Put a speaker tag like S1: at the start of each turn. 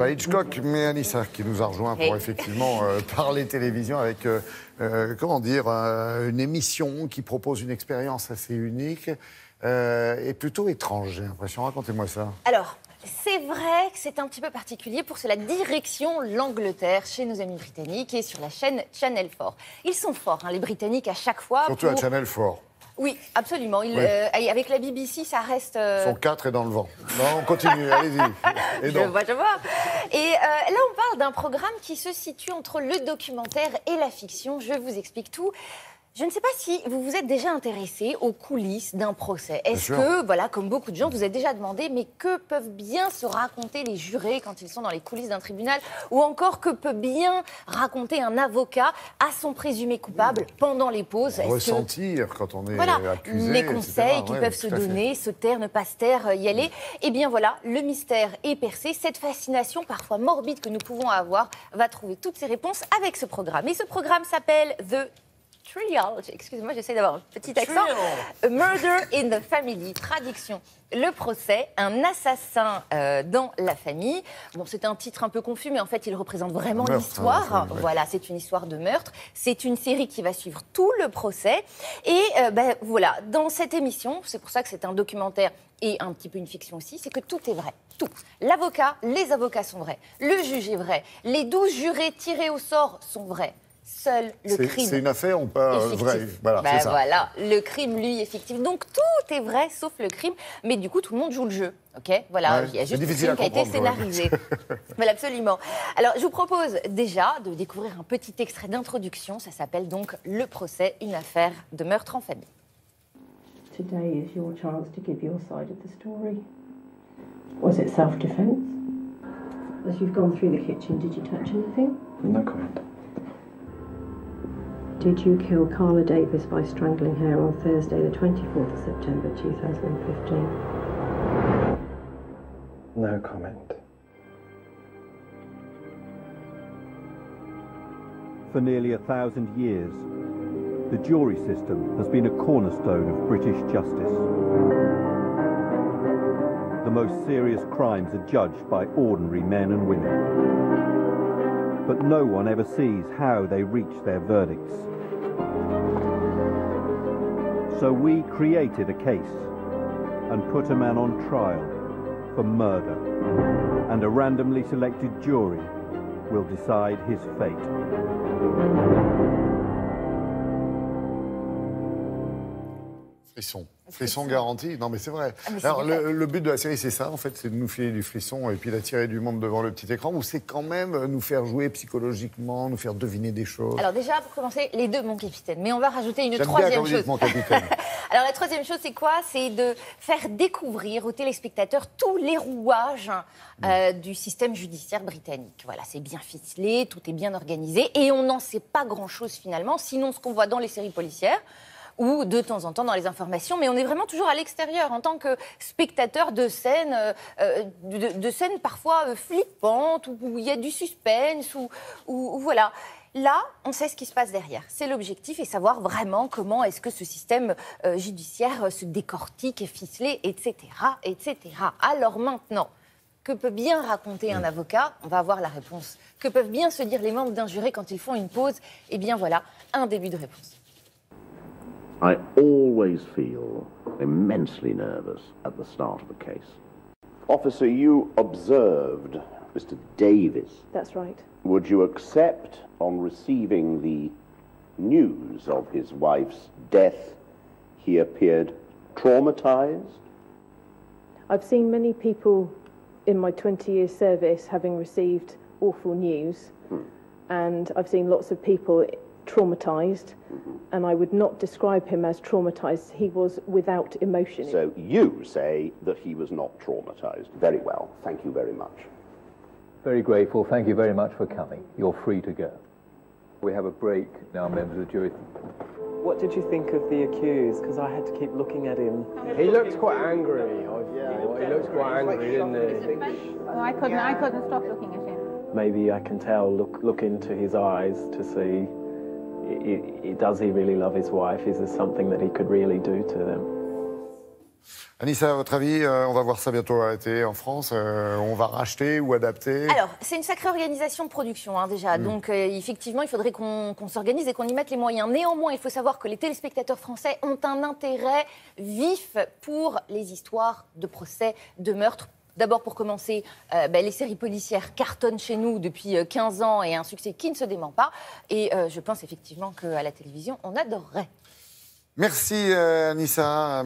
S1: pas Hitchcock, mais Anissa qui nous a rejoint pour effectivement parler télévision avec, comment dire, une émission qui propose une expérience assez unique et plutôt étrange, j'ai l'impression. Racontez-moi ça.
S2: Alors, c'est vrai que c'est un petit peu particulier pour cela. Direction l'Angleterre, chez nos amis britanniques et sur la chaîne Channel 4. Ils sont forts, hein, les Britanniques, à chaque fois.
S1: Surtout à Channel 4.
S2: Oui, absolument. Avec la BBC, ça reste...
S1: Ils sont 4 et dans le vent. Non, on continue, allez-y.
S2: Je vois. Et là, on parle d'un programme qui se situe entre le documentaire et la fiction. Je vous explique tout. Je ne sais pas si vous vous êtes déjà intéressé aux coulisses d'un procès. Est-ce que, voilà, comme beaucoup de gens, vous êtes déjà demandé, mais que peuvent bien se raconter les jurés quand ils sont dans les coulisses d'un tribunal? Ou encore, que peut bien raconter un avocat à son présumé coupable pendant les pauses?
S1: Ressentir quand on est accusé,
S2: les conseils
S1: etc.
S2: qui peuvent se donner, se taire, ne pas se taire, y aller. Eh bien voilà, le mystère est percé. Cette fascination parfois morbide que nous pouvons avoir va trouver toutes ses réponses avec ce programme. Et ce programme s'appelle The Trial, excusez-moi, j'essaie d'avoir un petit accent. A Murder in the Family, traduction. Le procès, un assassin dans la famille. Bon, c'est un titre un peu confus, mais en fait, il représente vraiment l'histoire. Voilà, c'est une histoire de meurtre. C'est une série qui va suivre tout le procès. Et voilà, dans cette émission, c'est pour ça que c'est un documentaire et un petit peu une fiction aussi, c'est que tout est vrai. Tout. L'avocat, les avocats sont vrais. Le juge est vrai. Les 12 jurés tirés au sort sont vrais. Seul le crime.
S1: C'est une affaire ou pas vraie? Voilà, c'est ça.
S2: Voilà, le crime, lui, est fictif. Donc tout est vrai, sauf le crime. Mais du coup, tout le monde joue le jeu. Ok, voilà, il y a juste le crime qui a été scénarisé. Voilà, absolument. Alors, je vous propose déjà de découvrir un petit extrait d'introduction. Ça s'appelle donc Le procès, une affaire de meurtre en famille.
S3: Today is your chance to give your side of the story. Was it self-defense? As you've gone through the kitchen, did you touch anything?
S4: No comment.
S3: Did you kill Carla Davis by strangling her on Thursday, the 24th of September 2015?
S4: No comment.
S5: For nearly 1,000 years, the jury system has been a cornerstone of British justice. The most serious crimes are judged by ordinary men and women. But no one ever sees how they reach their verdicts. So we created a case and put a man on trial for murder, and a randomly selected jury will decide his fate.
S1: Frisson garanti. Non, mais c'est vrai. Alors, le but de la série, c'est ça, en fait, c'est de nous filer du frisson et puis d'attirer du monde devant le petit écran, ou c'est quand même nous faire jouer psychologiquement, nous faire deviner des choses?
S2: Alors déjà, pour commencer, les deux, mon capitaine. Mais on va rajouter une troisième chose.
S1: Mon capitaine.
S2: Alors la troisième chose, c'est quoi? C'est de faire découvrir aux téléspectateurs tous les rouages du système judiciaire britannique. Voilà, c'est bien ficelé, tout est bien organisé, et on n'en sait pas grand-chose finalement, sinon ce qu'on voit dans les séries policières, ou de temps en temps dans les informations, mais on est vraiment toujours à l'extérieur en tant que spectateur de scènes, scènes parfois flippantes, où il y a du suspense, ou voilà. Là, on sait ce qui se passe derrière. C'est l'objectif, et savoir vraiment comment est-ce que ce système judiciaire se décortique, est ficelé, etc., etc. Alors maintenant, que peut bien raconter un avocat? On va avoir la réponse. Que peuvent bien se dire les membres d'un jury quand ils font une pause? Eh bien voilà, un début de réponse.
S6: I always feel immensely nervous at the start of a case. Officer, you observed Mr. Davis.
S3: That's right.
S6: Would you accept, on receiving the news of his wife's death, he appeared traumatized?
S3: I've seen many people in my 20-year service having received awful news, and I've seen lots of people traumatized, and I would not describe him as traumatized. He was without emotion.
S6: So you say that he was not traumatized. Very well. Thank you very much.
S7: Very grateful. Thank you very much for coming. You're free to go. We have a break now, members of the jury.
S8: What did you think of the accused? Because I had to keep looking at him.
S9: He looked quite angry. He looked quite angry, didn't he?
S10: No, I couldn't stop looking at him.
S8: Maybe I can tell, look into his eyes to see, does he really love his wife? Is there something that he could really do to them?
S1: Anissa, à votre avis, on va voir ça bientôt arrêté en France. On va racheter ou adapter?
S2: Alors, c'est une sacrée organisation de production, déjà. Donc, effectivement, il faudrait qu'on s'organise et qu'on y mette les moyens. Néanmoins, il faut savoir que les téléspectateurs français ont un intérêt vif pour les histoires de procès, de meurtres. D'abord, pour commencer, les séries policières cartonnent chez nous depuis 15 ans et un succès qui ne se dément pas. Et je pense effectivement qu'à la télévision, on adorerait.
S1: Merci, Anissa.